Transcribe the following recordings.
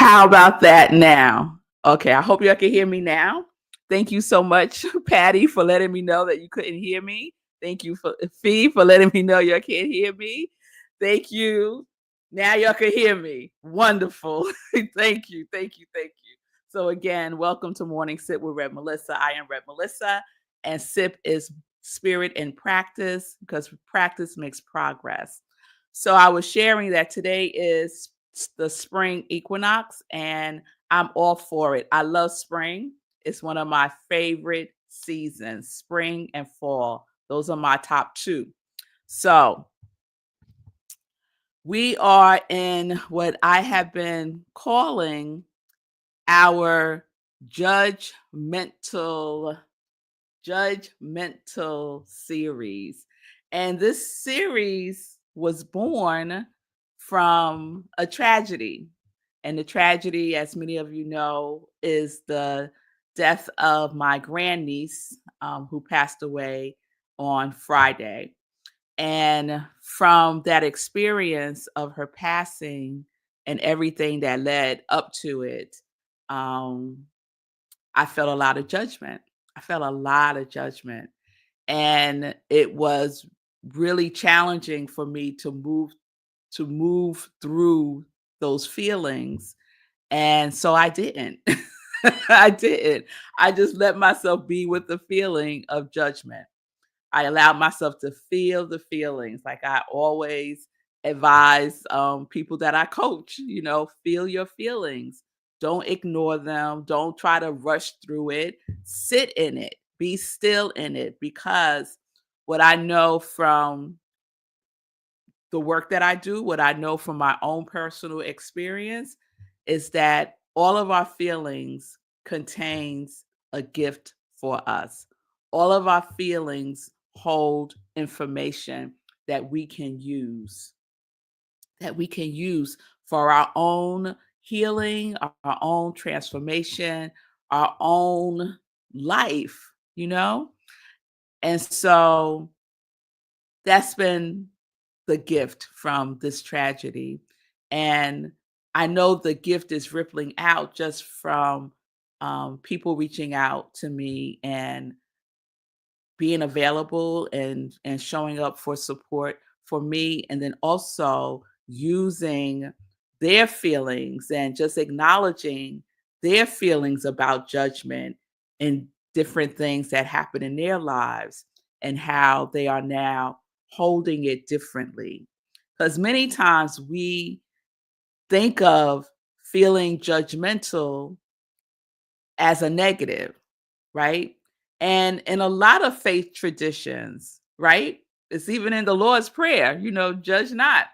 How about that now? Okay, I hope y'all can hear me now. Thank you so much, Patty, for letting me know that you couldn't hear me. Thank you for Fee for letting me know y'all can't hear me. Thank you. Now y'all can hear me. Wonderful. Thank you. Thank you. Thank you. So again, welcome to Morning Sip with Red Melissa. I am Red Melissa, and Sip is spirit and practice because practice makes progress. So I was sharing that today is the spring equinox, and I'm all for it. I love spring. It's one of my favorite seasons, spring and fall. Those are my top two. So we are in what I have been calling our judgmental judgmental series. And this series was born from a tragedy. And the tragedy, as many of you know, is the death of my grandniece, who passed away on Friday. And from that experience of her passing and everything that led up to it, um, I felt a lot of judgment. I felt a lot of judgment. And it was really challenging for me to move through those feelings. And so I didn't. I didn't. I just let myself be with the feeling of judgment. I allowed myself to feel the feelings. Like I always advise people that I coach, feel your feelings. Don't ignore them. Don't try to rush through it. Sit in it. Be still in it. Because what I know from the work that I do, what I know from my own personal experience is that all of our feelings contains a gift for us. All of our feelings hold information that we can use, for our own healing, our own transformation, our own life. And so that's been the gift from this tragedy. And I know the gift is rippling out just from people reaching out to me and being available and showing up for support for me, and then also using their feelings and just acknowledging their feelings about judgment and different things that happen in their lives and how they are now holding it differently. Because many times we think of feeling judgmental as a negative, right? And in a lot of faith traditions, right? It's even in the Lord's Prayer, judge not.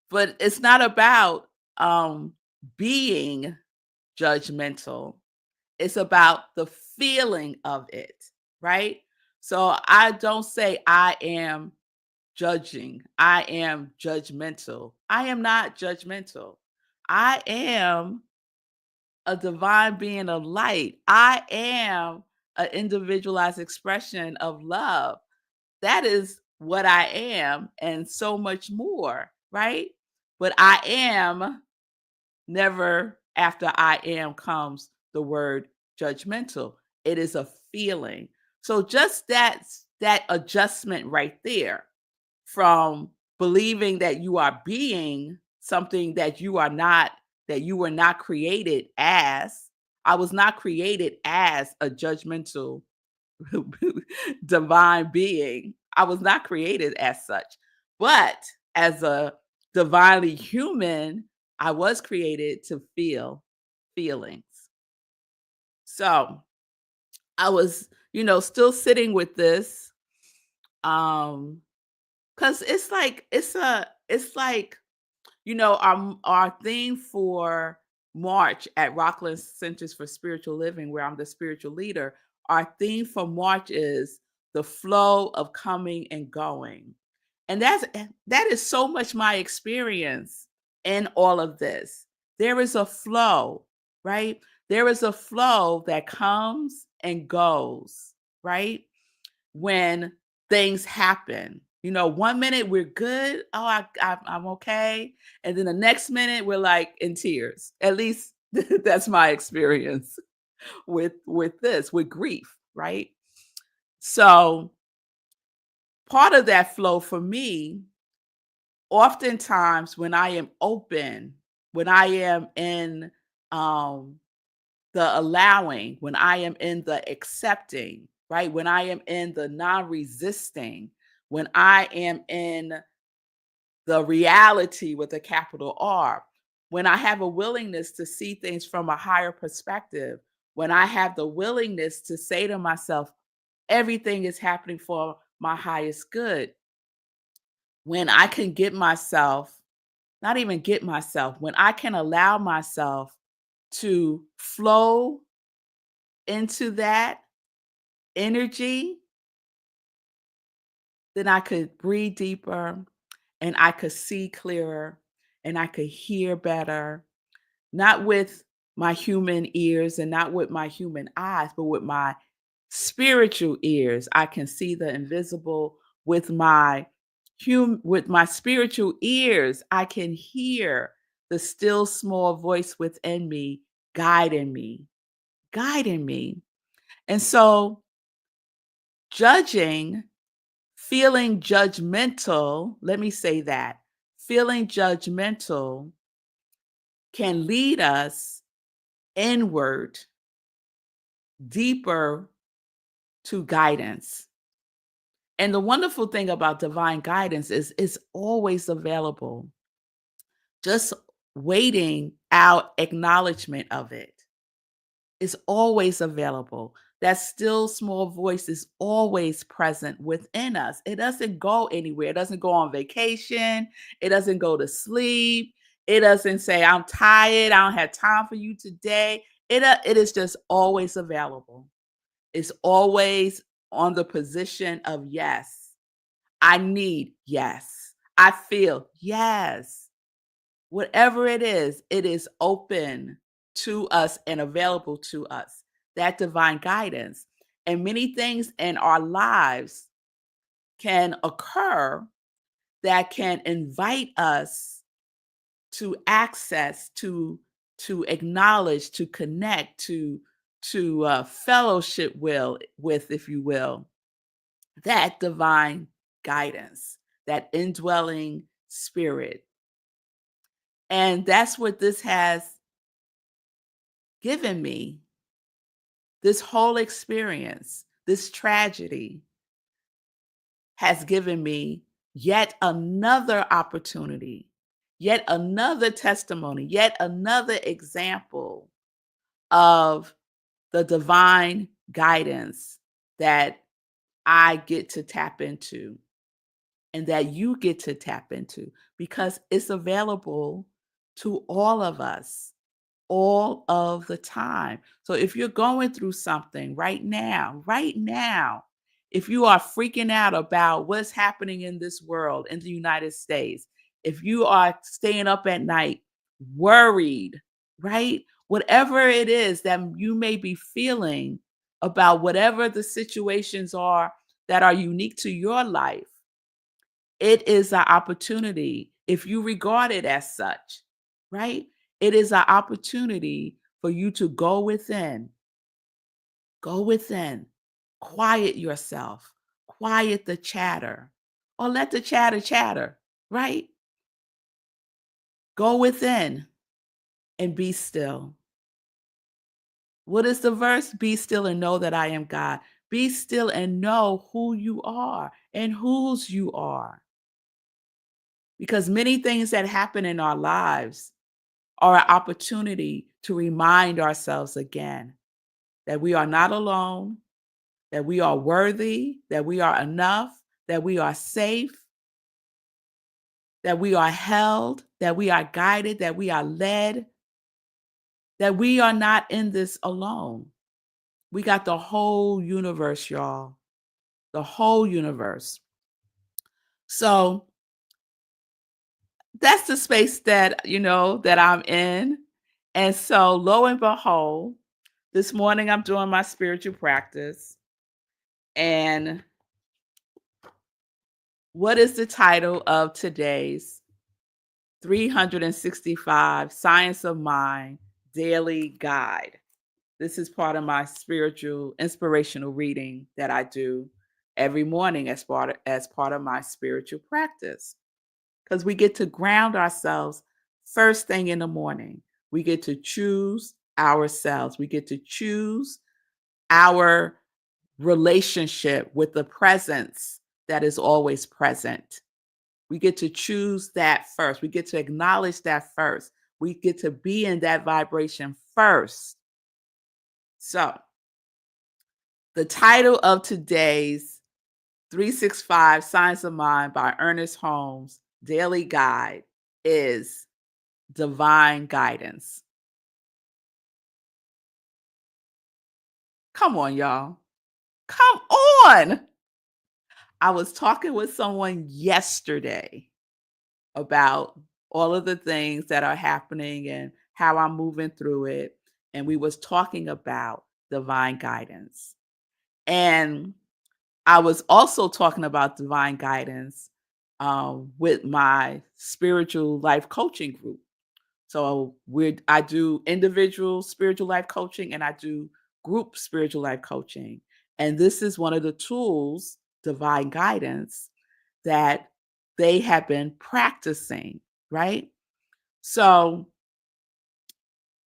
But it's not about being judgmental. It's about the feeling of it, right? So I don't say I am judging. I am judgmental. I am not judgmental. I am a divine being of light. I am an individualized expression of love. That is what I am, and so much more, right? But I am never, after I am comes the word judgmental. It is a feeling. So just that adjustment right there, from believing that you are being something that you are not, that you were not created as. I was not created as a judgmental divine being. I was not created as such. But as a divinely human, I was created to feel feelings. So I was, still sitting with this. Cause it's like, our theme for March at Rockland Centers for Spiritual Living, where I'm the spiritual leader, our theme for March is the flow of coming and going. And that is so much my experience in all of this. There is a flow, right? There is a flow that comes and goes, right? When things happen. One minute we're good. Oh, I'm okay. And then the next minute we're like in tears. At least that's my experience with grief, right? So part of that flow for me, oftentimes when I am open, when I am in um the allowing, when I am in the accepting, right? When I am in the non-resisting, when I am in the reality with a capital R, when I have a willingness to see things from a higher perspective, when I have the willingness to say to myself, everything is happening for my highest good, when I can get myself, not even get myself, when I can allow myself to flow into that energy, then I could breathe deeper and I could see clearer and I could hear better, not with my human ears and not with my human eyes, but with my spiritual ears. I can see the invisible with my spiritual ears. I can hear the still small voice within me guiding me, guiding me. And so judging, feeling judgmental, let me say that, feeling judgmental can lead us inward, deeper to guidance. And the wonderful thing about divine guidance is it's always available. Just waiting out acknowledgement of it is always available. That still small voice is always present within us. It doesn't go anywhere. It doesn't go on vacation. It doesn't go to sleep. It doesn't say, I'm tired. I don't have time for you today. It is just always available. It's always on the position of yes. I need yes. I feel yes. Whatever it is open to us and available to us, that divine guidance. And many things in our lives can occur that can invite us to access, to acknowledge, to connect, to fellowship with, if you will, that divine guidance, that indwelling spirit. And that's what this has given me. This whole experience, this tragedy has given me yet another opportunity, yet another testimony, yet another example of the divine guidance that I get to tap into and that you get to tap into because it's available to all of us all of the time. So if you're going through something right now, if you are freaking out about what's happening in this world, in the United States, if you are staying up at night worried, right? Whatever it is that you may be feeling about whatever the situations are that are unique to your life, it is an opportunity, if you regard it as such, right? It is an opportunity for you to go within, quiet yourself, quiet the chatter, or let the chatter chatter, right? Go within and be still. What is the verse? Be still and know that I am God. Be still and know who you are and whose you are. Because many things that happen in our lives are an opportunity to remind ourselves again that we are not alone, that we are worthy, that we are enough, that we are safe, that we are held, that we are guided, that we are led, that we are not in this alone. We got the whole universe, y'all, the whole universe. So that's the space that I'm in. And so lo and behold, this morning I'm doing my spiritual practice. And What is the title of today's 365 Science of Mind Daily Guide? This is part of my spiritual inspirational reading that I do every morning as part of my spiritual practice. Because we get to ground ourselves first thing in the morning. We get to choose ourselves. We get to choose our relationship with the presence that is always present. We get to choose that first. We get to acknowledge that first. We get to be in that vibration first. So, the title of today's 365 Science of Mind by Ernest Holmes Daily Guide is Divine Guidance. Come on, y'all. Come on. I was talking with someone yesterday about all of the things that are happening and how I'm moving through it. And we was talking about divine guidance. And I was also talking about divine guidance with my spiritual life coaching group. So I do individual spiritual life coaching and I do group spiritual life coaching. And this is one of the tools, divine guidance, that they have been practicing, right? So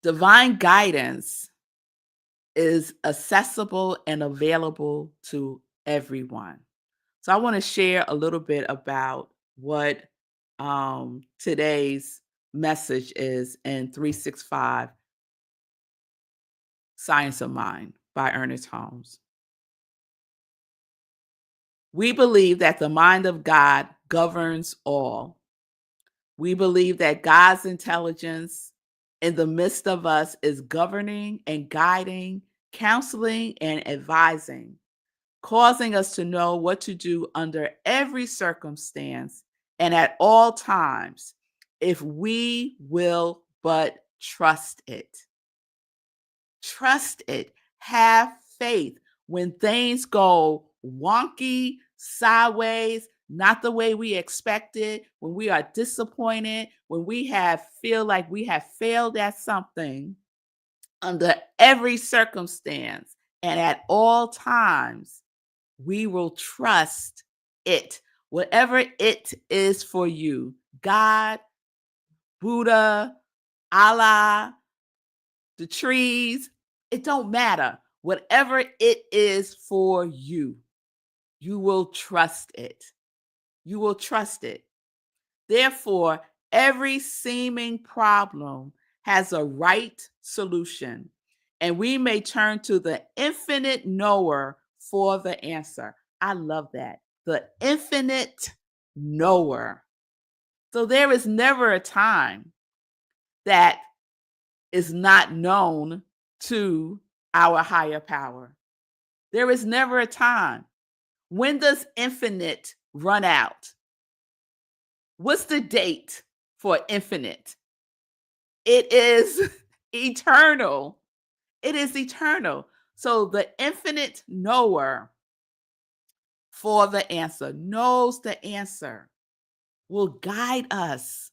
divine guidance is accessible and available to everyone. So I want to share a little bit about what today's message is in 365 Science of Mind by Ernest Holmes. We believe that the mind of God governs all. We believe that God's intelligence in the midst of us is governing and guiding, counseling and advising, causing us to know what to do under every circumstance and at all times if we will but trust it. Trust it. Have faith when things go wonky, sideways, not the way we expected, when we are disappointed, when we have feel like we have failed at something under every circumstance and at all times, we will trust it. Whatever it is for you, God, Buddha, Allah, the trees, it don't matter. Whatever it is for you, you will trust it. You will trust it. Therefore, every seeming problem has a right solution, and we may turn to the infinite knower for the answer. I love that. The infinite knower. So there is never a time that is not known to our higher power. There is never a time. When does infinite run out? What's the date for infinite? It is eternal. It is eternal. So the infinite knower for the answer knows the answer, will guide us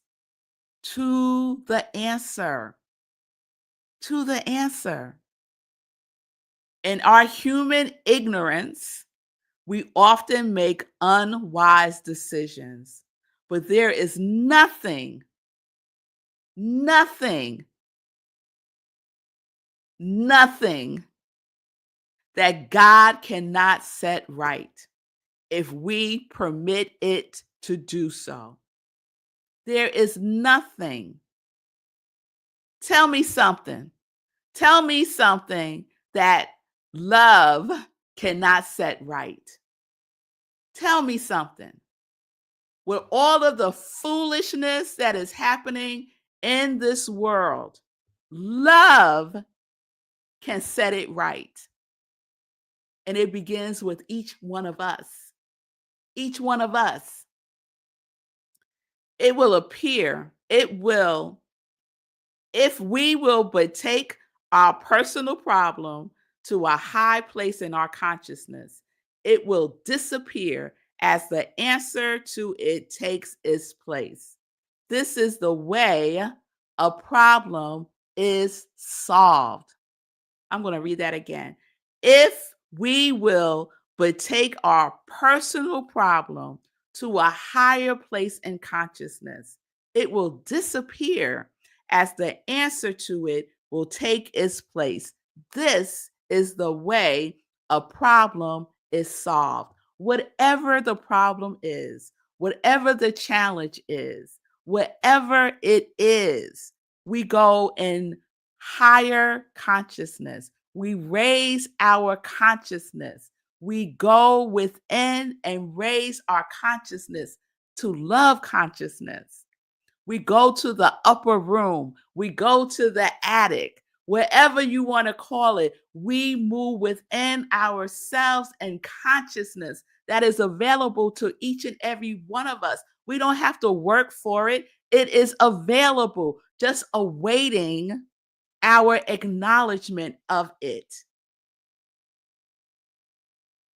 to the answer, to the answer. In our human ignorance, we often make unwise decisions, but there is nothing, nothing, nothing that God cannot set right if we permit it to do so. There is nothing. Tell me something. Tell me something that love cannot set right. Tell me something. With all of the foolishness that is happening in this world, love can set it right. And it begins with each one of us. Each one of us. It will appear, it will, if we will but take our personal problem to a high place in our consciousness, it will disappear as the answer to it takes its place. This is the way a problem is solved. I'm going to read that again. If we will but take our personal problem to a higher place in consciousness, it will disappear as the answer to it will take its place. This is the way a problem is solved. Whatever the problem is, whatever the challenge is, whatever it is, we go in higher consciousness. We raise our consciousness. We go within and raise our consciousness to love consciousness. We go to the upper room. We go to the attic, wherever you want to call it. We move within ourselves and consciousness that is available to each and every one of us. We don't have to work for it. It is available, just awaiting our acknowledgement of it.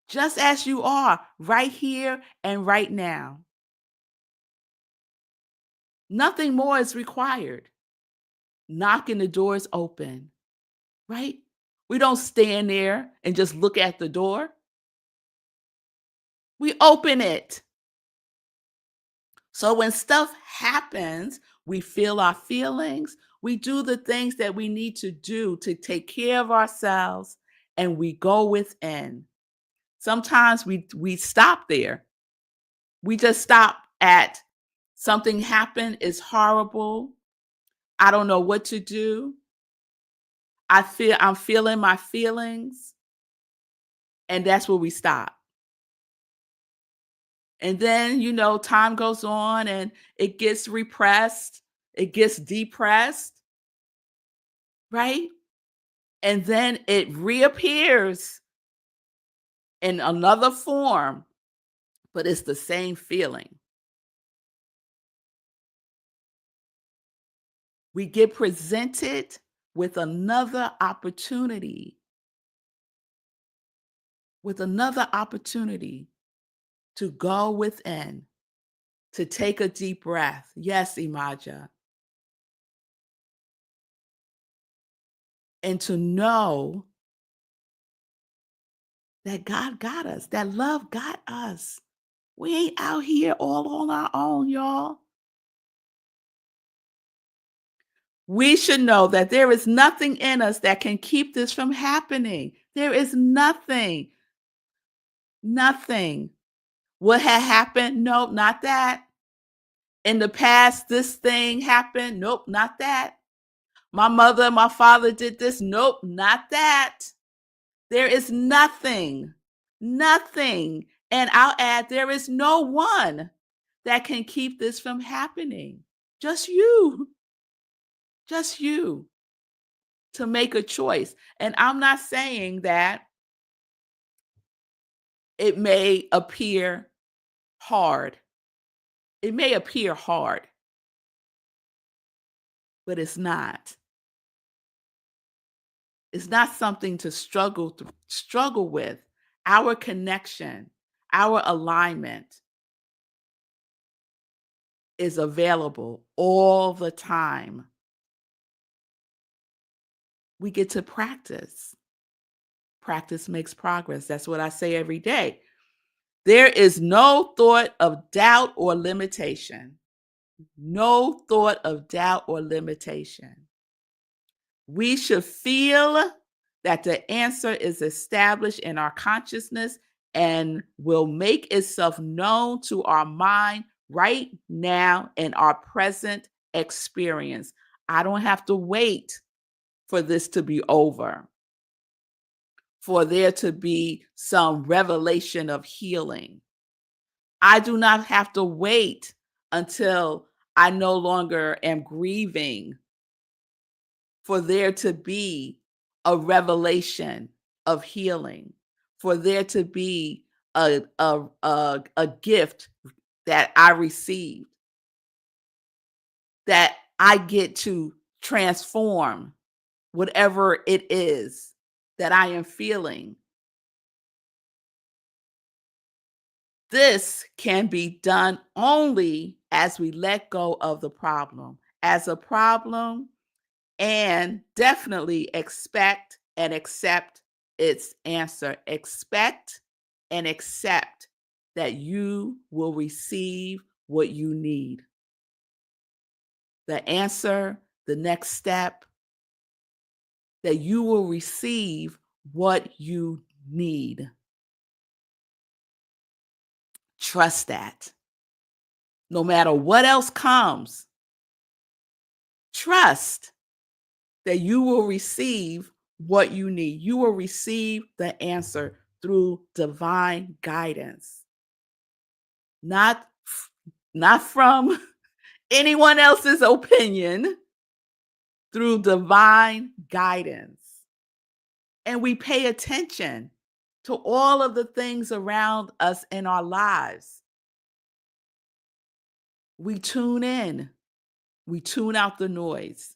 Just as you are right here and right now. Nothing more is required. Knocking the doors open, right? We don't stand there and just look at the door. We open it. So when stuff happens, we feel our feelings. We do the things that we need to do to take care of ourselves, and we go within. Sometimes we stop there. We just stop at something happened, it's horrible. I don't know what to do. I'm feeling my feelings, and that's where we stop. And then, time goes on and it gets repressed, it gets depressed, right? And then it reappears in another form, but it's the same feeling. We get presented with another opportunity to go within, to take a deep breath. Yes, Imaja. And to know that God got us, that love got us. We ain't out here all on our own, y'all. We should know that there is nothing in us that can keep this from happening. There is nothing. Nothing. What had happened? Nope, not that. In the past, this thing happened. Nope, not that. My mother, my father did this. Nope, not that. There is nothing, nothing. And I'll add, there is no one that can keep this from happening. Just you to make a choice. And I'm not saying that it may appear hard. It may appear hard, but it's not. It's not something to struggle with. Our connection, our alignment is available all the time. We get to practice. Practice makes progress. That's what I say every day. There is no thought of doubt or limitation. No thought of doubt or limitation. We should feel that the answer is established in our consciousness and will make itself known to our mind right now in our present experience. I don't have to wait for this to be over, for there to be some revelation of healing. I do not have to wait until I no longer am grieving for there to be a revelation of healing, for there to be a gift that I received, that I get to transform whatever it is that I am feeling. This can be done only as we let go of the problem as a problem and definitely expect and accept its answer. Expect and accept that you will receive what you need. The answer, the next step, that you will receive what you need. Trust that. No matter what else comes, trust that you will receive what you need. You will receive the answer through divine guidance, not not from anyone else's opinion, through divine guidance. And we pay attention to all of the things around us in our lives. We tune in, we tune out the noise.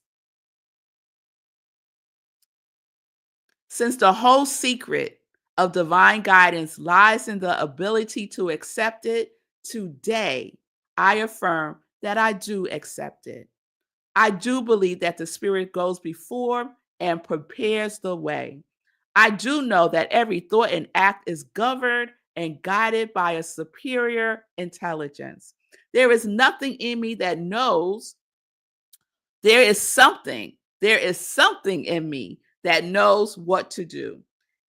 Since the whole secret of divine guidance lies in the ability to accept it, today I affirm that I do accept it. I do believe that the Spirit goes before and prepares the way. I do know that every thought and act is governed and guided by a superior intelligence. There is nothing in me that knows. There is something in me that knows what to do.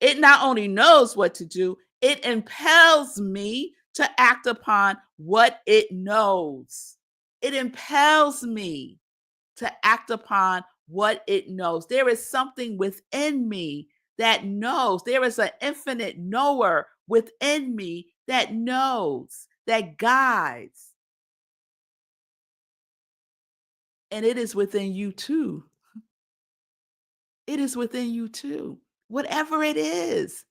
It not only knows what to do, it impels me to act upon what it knows. It impels me to act upon what it knows. There is something within me that knows. There is an infinite knower within me that knows, that guides. And it is within you too. It is within you too. Whatever it is.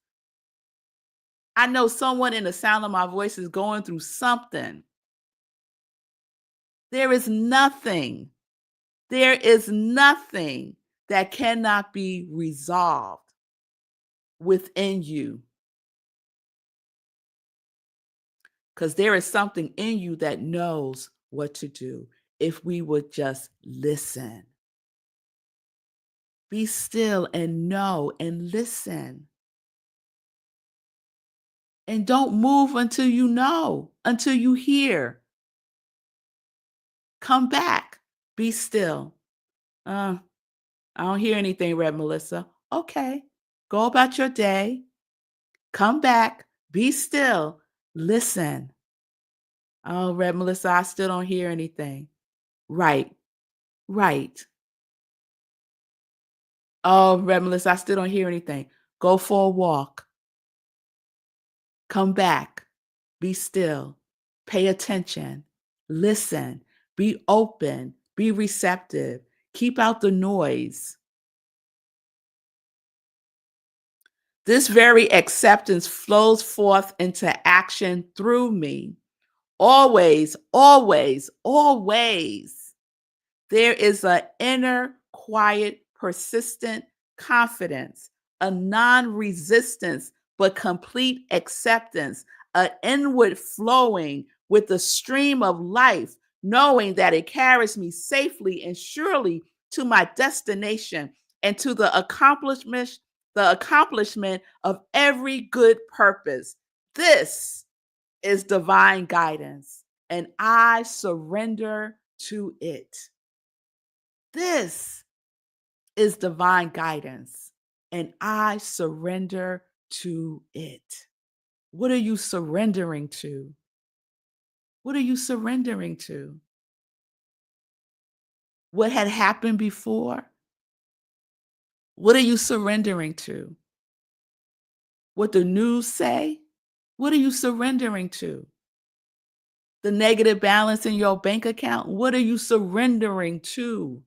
I know someone in the sound of my voice is going through something. There is nothing, there is nothing that cannot be resolved within you. Because there is something in you that knows what to do if we would just listen. Be still and know and listen. And don't move until you know, until you hear. Come back. Be still. I don't hear anything, Red Melissa. Okay. Go about your day. Come back. Be still. Listen. Oh, Red Melissa, I still don't hear anything. Right. Right. Oh, Red Melissa, I still don't hear anything. Go for a walk. Come back. Be still. Pay attention. Listen. Be open. Be receptive. Keep out the noise. This very acceptance flows forth into action through me. Always, always, always. There is an inner, quiet, persistent confidence, a non resistance, but complete acceptance, an inward flowing with the stream of life, knowing that it carries me safely and surely to my destination and to the accomplishment of every good purpose. This is divine guidance, and I surrender to it. This is divine guidance, and I surrender to it. What are you surrendering to? What are you surrendering to? What had happened before? What are you surrendering to? What the news say? What are you surrendering to? The negative balance in your bank account? What are you surrendering to?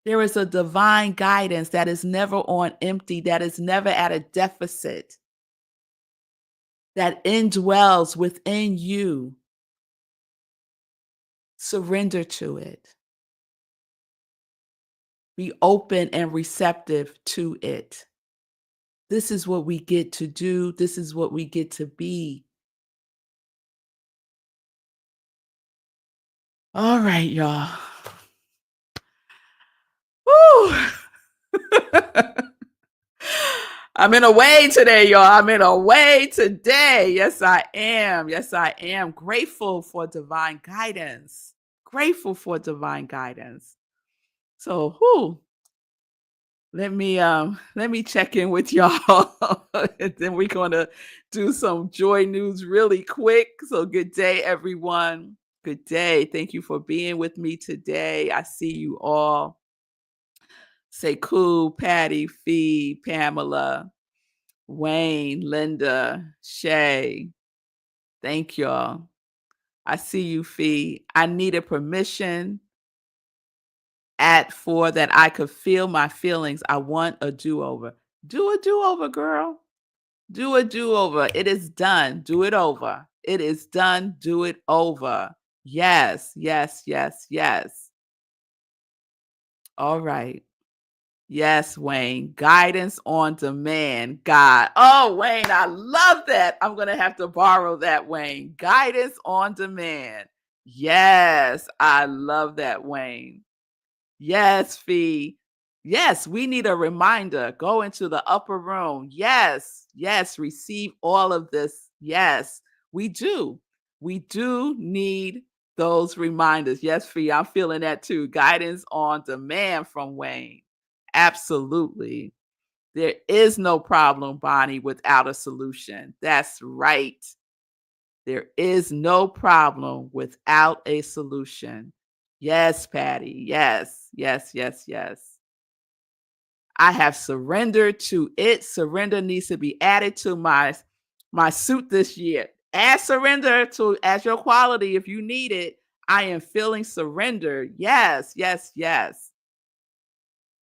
There is a divine guidance that is never on empty, that is never at a deficit, that indwells within you. Surrender to it. Be open and receptive to it. This is what we get to do. This is what we get to be. All right, y'all. Woo! I'm in a way today, y'all. I'm in a way today. Yes, I am. Yes, I am. Grateful for divine guidance. Grateful for divine guidance. So, let me check in with y'all. And then we're gonna do some joy news really quick. So good day, everyone. Good day. Thank you for being with me today. I see you all. Say cool, Patty, Fee, Pamela, Wayne, Linda, Shay. Thank y'all. I see you, Fee. I needed permission at 4 that I could feel my feelings. I want a do-over. Do a do-over, girl. Do a do-over. It is done. Do it over. It is done. Do it over. Yes, yes, yes, yes. All right. Yes, Wayne. Guidance on demand. God. Oh, Wayne, I love that. I'm going to have to borrow that, Wayne. Guidance on demand. Yes, I love that, Wayne. Yes, Fee. Yes, we need a reminder. Go into the upper room. Yes, yes, receive all of this. Yes, we do. We do need those reminders. Yes, Fee, I'm feeling that too. Guidance on demand from Wayne. Absolutely. There is no problem, Bonnie, without a solution. That's right. There is no problem without a solution. Yes, Patty. Yes, yes, yes, yes. I have surrendered to it. Surrender needs to be added to my suit this year. Add surrender to as your quality if you need it. I am feeling surrender. Yes, yes, yes,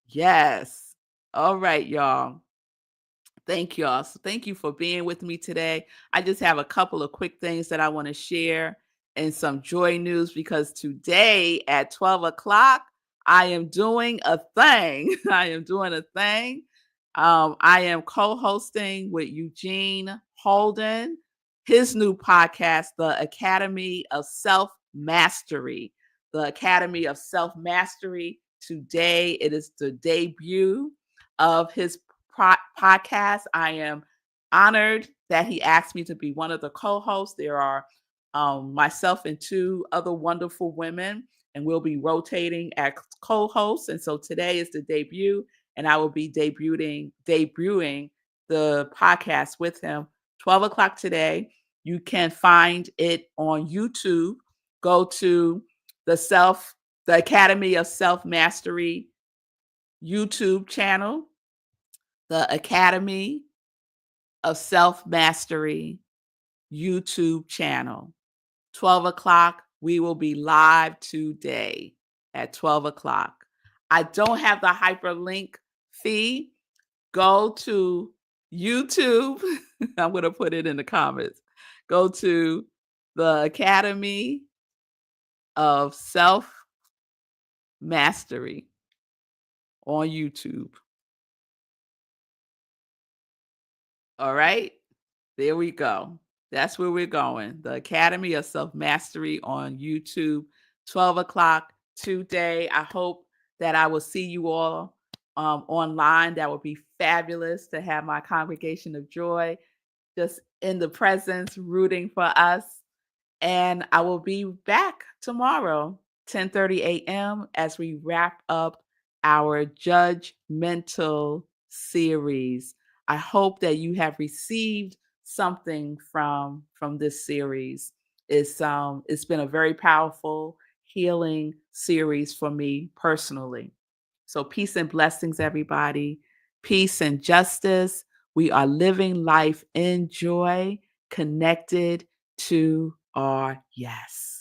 yes. All right, y'all. Thank y'all. So thank you for being with me today. I just have a couple of quick things that I want to share and some joy news because today at 12 o'clock, I am doing a thing. I am doing a thing. I am co hosting with Eugene Holden, his new podcast, The Academy of Self Mastery. The Academy of Self Mastery. Today, it is the debut of his podcast. I am honored that he asked me to be one of the co-hosts. There are myself and two other wonderful women, and we'll be rotating as co-hosts. And so today is the debut, and I will be debuting the podcast with him. 12 o'clock today. You can find it on YouTube. Go to the Academy of Self Mastery YouTube channel, the Academy of Self Mastery YouTube channel. 12 o'clock, we will be live today at 12 o'clock. I don't have the hyperlink fee. Go to YouTube. I'm going to put it in the comments. Go to the Academy of Self Mastery on YouTube. All right. There we go. That's where we're going. The Academy of Self Mastery on YouTube, 12 o'clock today. I hope that I will see you all online. That would be fabulous to have my congregation of joy just in the presence, rooting for us. And I will be back tomorrow, 10:30 a.m., as we wrap up our judgmental series. I hope that you have received something from this series. It's been a very powerful healing series for me personally. So peace and blessings, everybody. Peace and justice. We are living life in joy, connected to our yes.